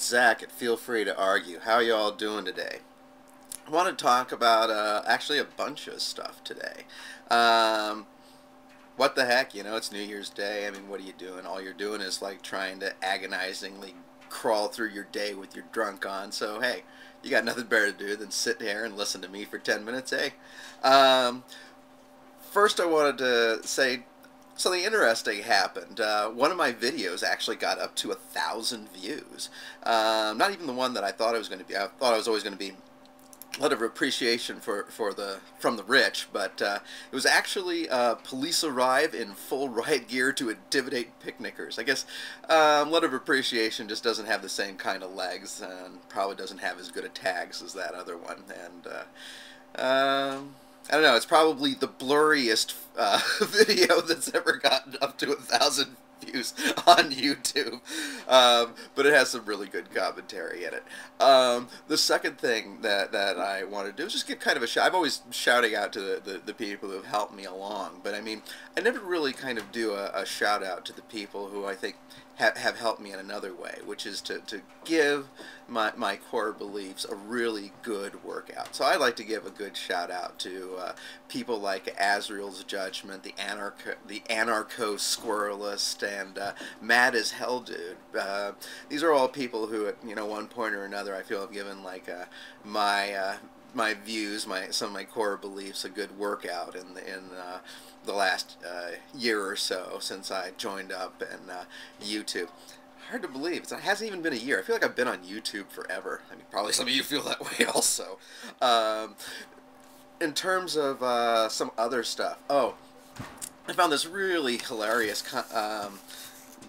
It's Zach at Feel Free to Argue. How y'all doing today? I want to talk about actually a bunch of stuff today. Um, what the heck, it's New Year's Day. I mean, what are you doing? All you're doing is like trying to agonizingly crawl through your day with your drunk on. So, hey, you got nothing better to do than sit here and listen to me for 10 minutes, eh? Um, First, I wanted to say something interesting happened. One of my videos actually got up to 1,000 views. Not even the one that I thought it was going to be. I thought it was always going to be a lot of appreciation from the rich, but it was actually police arrive in full riot gear to intimidate picnickers. I guess a lot of appreciation just doesn't have the same kind of legs and probably doesn't have as good a tags as that other one. And I don't know, it's probably the blurriest video that's ever gotten up to 1,000 views on YouTube, but it has some really good commentary in it. The second thing that I want to do is just give kind of a shout. I'm always shouting out to the people who have helped me along, but I mean, I never really kind of do a shout out to the people who I think have helped me in another way, which is to give my core beliefs a really good workout. So I'd like to give a good shout out to people like Azrael's Judgment, the anarcho-squirrelist, and Mad as Hell Dude. These are all people who at one point or another I feel have given like my views, some of my core beliefs a good workout in the last year or so since I joined up in YouTube. Hard to believe. It hasn't even been a year. I feel like I've been on YouTube forever. I mean, probably some of you feel that way also. In terms of some other stuff. Oh, I found this really hilarious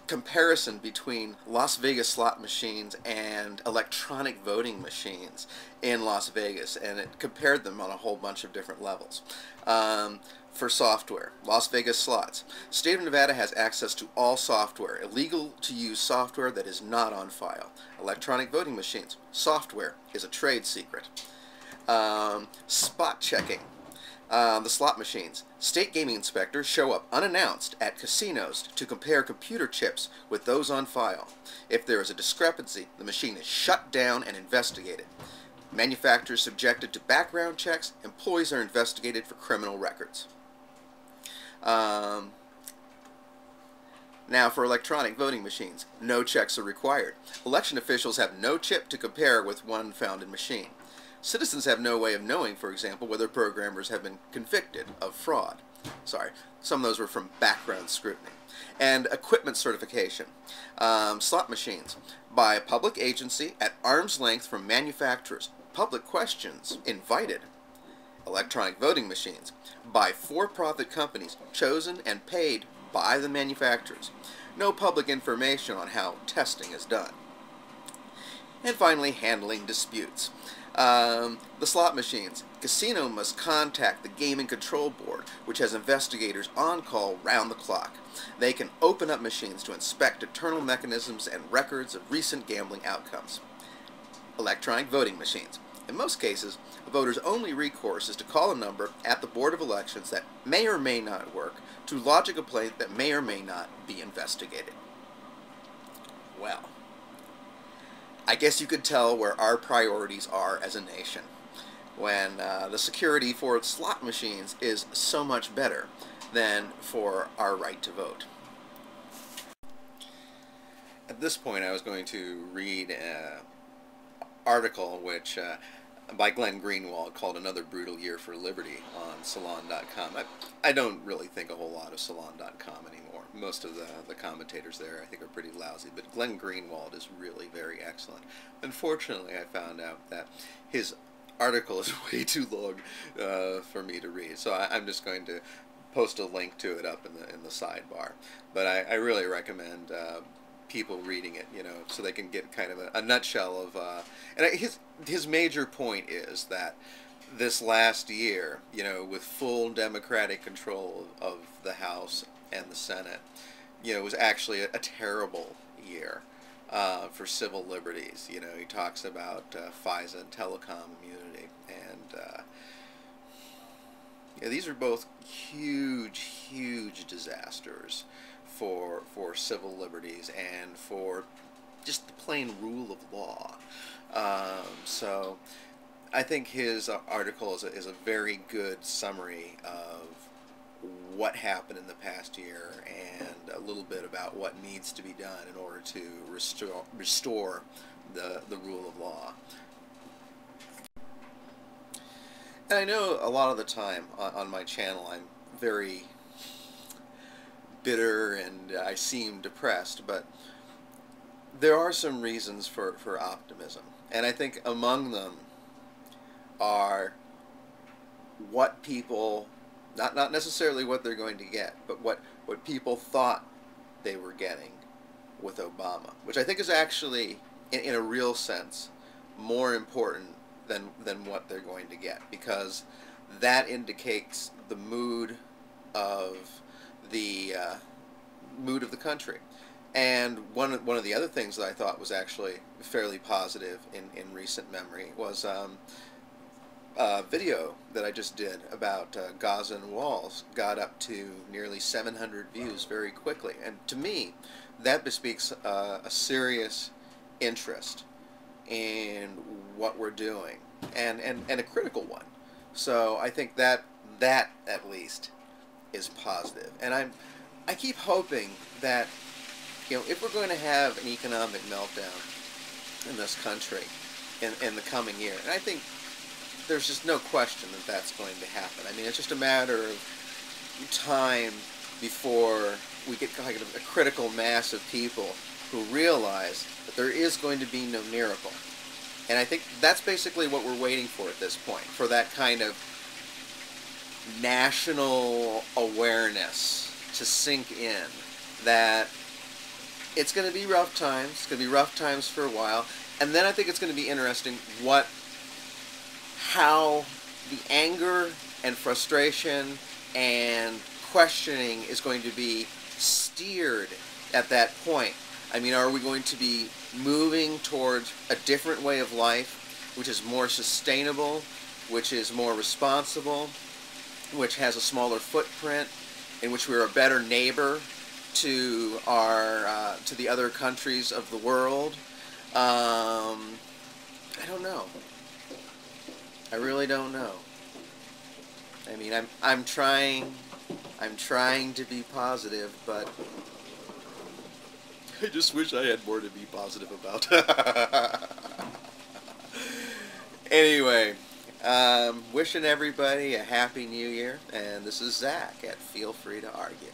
comparison between Las Vegas slot machines and electronic voting machines in Las Vegas, and it compared them on a whole bunch of different levels. For software, Las Vegas slots. State of Nevada has access to all software. Illegal to use software that is not on file. Electronic voting machines. Software is a trade secret. Spot checking. The slot machines. State gaming inspectors show up unannounced at casinos to compare computer chips with those on file. If there is a discrepancy, the machine is shut down and investigated. Manufacturers subjected to background checks. Employees are investigated for criminal records. Now for electronic voting machines, no checks are required. Election officials have no chip to compare with one found in machine. Citizens have no way of knowing, for example, whether programmers have been convicted of fraud. Sorry, some of those were from background scrutiny. And equipment certification. Slot machines. By a public agency at arm's length from manufacturers. Public questions invited. Electronic voting machines. By for-profit companies chosen and paid by the manufacturers. No public information on how testing is done. And finally, handling disputes. The slot machines. Casino must contact the Gaming Control Board, which has investigators on call round the clock. They can open up machines to inspect internal mechanisms and records of recent gambling outcomes. Electronic voting machines. In most cases, a voter's only recourse is to call a number at the Board of Elections that may or may not work to lodge a complaint that may or may not be investigated. Well, I guess you could tell where our priorities are as a nation when the security for slot machines is so much better than for our right to vote. At this point, I was going to read an article which by Glenn Greenwald called Another Brutal Year for Liberty on Salon.com. I don't really think a whole lot of Salon.com anymore. Most of the commentators there I think are pretty lousy, but Glenn Greenwald is really very excellent. Unfortunately, I found out that his article is way too long for me to read, so I'm just going to post a link to it up in the sidebar. But I really recommend people reading it, so they can get kind of a nutshell of, and his major point is that this last year, with full Democratic control of the House and the Senate, was actually a terrible year for civil liberties. He talks about FISA and telecom immunity, and these are both huge disasters for civil liberties and for just the plain rule of law. So I think his article is a very good summary of what happened in the past year and a little bit about what needs to be done in order to restore the rule of law. And I know a lot of the time on my channel I'm very bitter and I seem depressed, but there are some reasons for optimism. And I think among them are what people, not necessarily what they're going to get, but what people thought they were getting with Obama, which I think is actually, in a real sense, more important than what they're going to get, because that indicates the mood of the country. And one of the other things that I thought was actually fairly positive in recent memory was a video that I just did about Gaza and walls got up to nearly 700 views very quickly. And to me, that bespeaks a serious interest in what we're doing, and a critical one. So I think that at least is positive. And I keep hoping that, if we're going to have an economic meltdown in this country in the coming year, and I think there's just no question that that's going to happen. I mean, it's just a matter of time before we get kind of a critical mass of people who realize that there is going to be no miracle. And I think that's basically what we're waiting for at this point, for that kind of national awareness to sink in that it's going to be rough times. It's going to be rough times for a while. And then I think it's going to be interesting how the anger and frustration and questioning is going to be steered at that point. I mean, are we going to be moving towards a different way of life, which is more sustainable, which is more responsible, which has a smaller footprint, in which we're a better neighbor to the other countries of the world? I don't know. I really don't know. I mean, I'm trying to be positive, but I just wish I had more to be positive about. Anyway, wishing everybody a happy new year, and this is Zach at Feel Free to Argue.